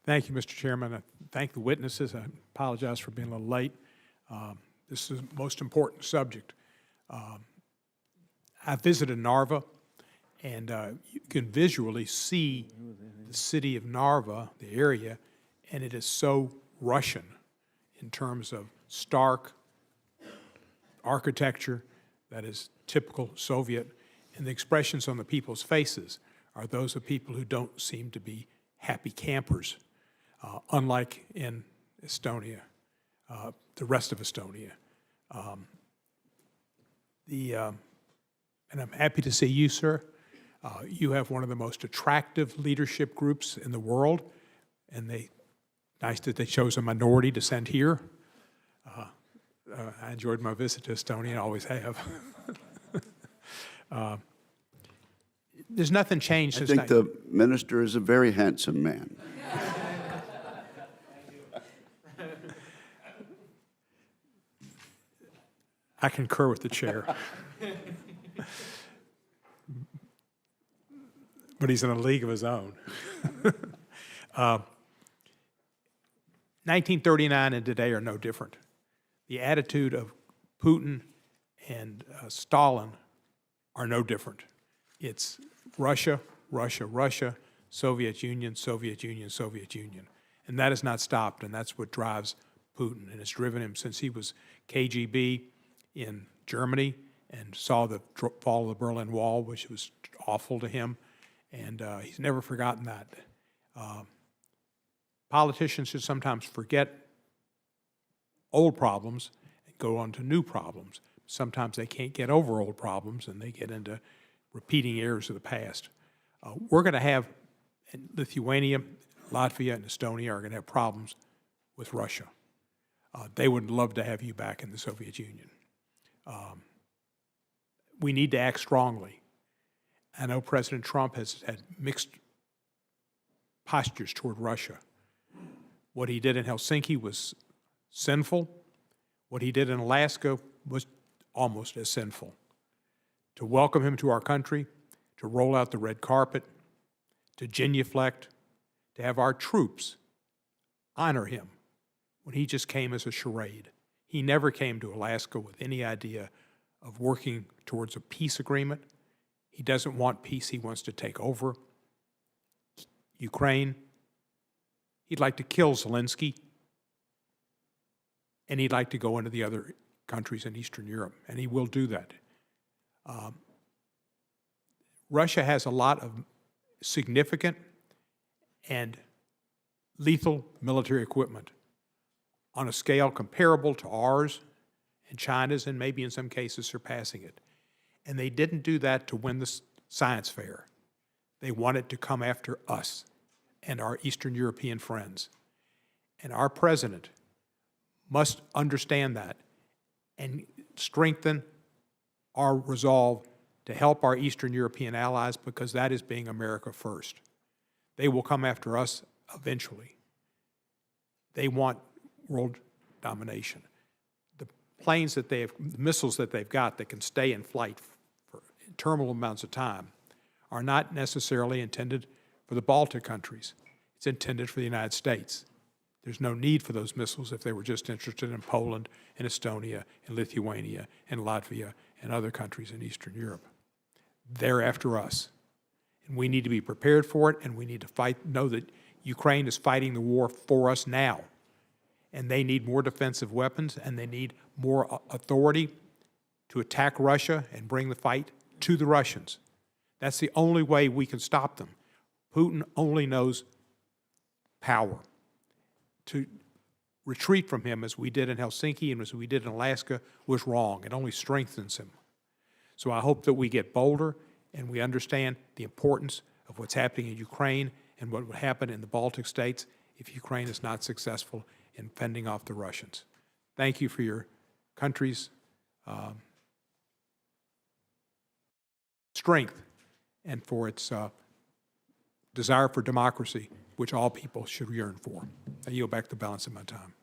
Thank you, Mr. Chairman. I thank the witnesses. I apologize for being a little late. This is the most important subject. I visited Narva, and you can visually see the city of Narva, the area, and it is so Russian in terms of stark architecture that is typical Soviet, and the expressions on the people's faces are those of people who don't seem to be happy campers, unlike in Estonia, the rest of Estonia. And I'm happy to see you, sir. You have one of the most attractive leadership groups in the world, and nice that they chose a minority to send here. I enjoyed my visit to Estonia, I always have. There's nothing changed since... I think the minister is a very handsome man. I concur with the chair. But he's in a league of his own. 1939 and today are no different. The attitude of Putin and Stalin are no different. It's Russia, Russia, Russia, Soviet Union, Soviet Union, Soviet Union. And that has not stopped, and that's what drives Putin, and it's driven him since he was KGB in Germany and saw the fall of the Berlin Wall, which was awful to him, and he's never forgotten that. Politicians should sometimes forget old problems and go on to new problems. Sometimes they can't get over old problems, and they get into repeating errors of the past. We're going to have, in Lithuania, Latvia, and Estonia are going to have problems with Russia. They would love to have you back in the Soviet Union. We need to act strongly. I know President Trump has had mixed postures toward Russia. What he did in Helsinki was sinful. What he did in Alaska was almost as sinful. To welcome him to our country, to roll out the red carpet, to genuflect, to have our troops honor him when he just came as a charade. He never came to Alaska with any idea of working towards a peace agreement. He doesn't want peace. He wants to take over Ukraine. He'd like to kill Zelensky, and he'd like to go into the other countries in Eastern Europe, and he will do that. Russia has a lot of significant and lethal military equipment on a scale comparable to ours and China's, and maybe in some cases surpassing it. And they didn't do that to win the science fair. They wanted to come after us and our Eastern European friends. And our president must understand that and strengthen our resolve to help our Eastern European allies, because that is being America first. They will come after us eventually. They want world domination. The planes that they have, the missiles that they've got that can stay in flight for interminable amounts of time are not necessarily intended for the Baltic countries. It's intended for the United States. There's no need for those missiles if they were just interested in Poland and Estonia and Lithuania and Latvia and other countries in Eastern Europe. They're after us. And we need to be prepared for it, and we need to fight, know that Ukraine is fighting the war for us now. And they need more defensive weapons, and they need more authority to attack Russia and bring the fight to the Russians. That's the only way we can stop them. Putin only knows power. To retreat from him, as we did in Helsinki and as we did in Alaska, was wrong. It only strengthens him. So I hope that we get bolder and we understand the importance of what's happening in Ukraine and what would happen in the Baltic states if Ukraine is not successful in fending off the Russians. Thank you for your country's strength and for its desire for democracy, which all people should yearn for. I yield back the balance of my time.